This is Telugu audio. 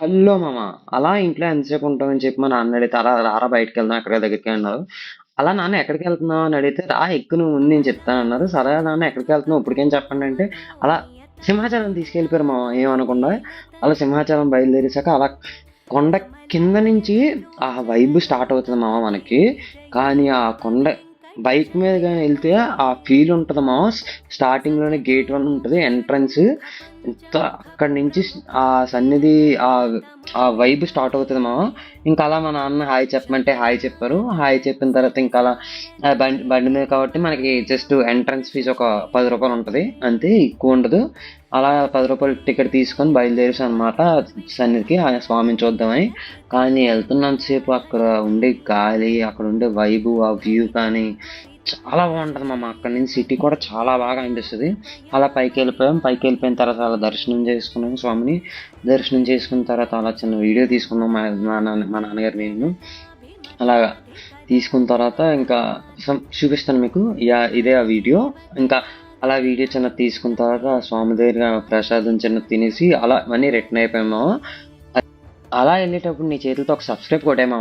హలో మామ, అలా ఇంట్లో ఎంతసేపు ఉంటామని చెప్పి మా నాన్న అడిగితే, అలా రారా బయటకు వెళ్దాం ఎక్కడ దగ్గరికి అన్నారు. అలా నాన్న ఎక్కడికి వెళ్తున్నావు అని అడిగితే, రా ఎక్కువ నువ్వు ముందు నేను చెప్తాను అన్నారు. సరే నాన్న ఎక్కడికి వెళ్తున్నావు ఇప్పటికేం చెప్పండి అంటే, అలా సింహాచలం తీసుకెళ్ళిపోయారు మామ ఏమనకుండా. అలా సింహాచలం బయలుదేరేసాక అలా కొండ కింద నుంచి ఆ వైబ్ స్టార్ట్ అవుతుంది మామ మనకి. కానీ ఆ కొండ బైక్ మీద కానీ వెళ్తే ఆ ఫీల్ ఉంటుంది మామ. స్టార్టింగ్లోనే గేట్ 1 ఉంటుంది ఎంట్రన్స్. ఎంత అక్కడి నుంచి ఆ సన్నిధి ఆ ఆ వైబ్ స్టార్ట్ అవుతుంది మామ. ఇంకా అలా మా నాన్న హాయ్ చెప్పమంటే హాయ్ చెప్పారు. హాయ్ చెప్పిన తర్వాత ఇంకా అలా బండి బండి మీద కాబట్టి మనకి జస్ట్ ఎంట్రన్స్ ఫీజు ఒక 10 రూపాయలు ఉంటుంది అంతే, ఎక్కువ ఉండదు. అలా 10 రూపాయలు టికెట్ తీసుకొని బయలుదేరేసాం అనమాట సన్నిధికి ఆ స్వామిని చూద్దామని. కానీ వెళ్తున్నంతసేపు అక్కడ ఉండే గాలి, అక్కడ ఉండే వైబు, ఆ వ్యూ కానీ చాలా బాగుంటుంది మామ. అక్కడ నుంచి సిటీ కూడా చాలా బాగా అనిపిస్తుంది. అలా పైకి వెళ్ళిపోయాం. పైకి వెళ్ళిపోయిన తర్వాత అలా దర్శనం చేసుకున్నాం స్వామిని. దర్శనం చేసుకున్న తర్వాత అలా చిన్న వీడియో తీసుకున్నాం మా నాన్నగారు నేను. అలా తీసుకున్న తర్వాత ఇంకా చూపిస్తాను మీకు. ఇదే ఆ వీడియో. ఇంకా అలా వీడియో చిన్న తీసుకున్న తర్వాత స్వామి దగ్గర ప్రసాదం చిన్న తినేసి అలా మనీ రిటర్న్ అయిపోయాము. అలా వెళ్ళేటప్పుడు నీ చేతులతో ఒక సబ్స్క్రైబ్ కొట్టామా.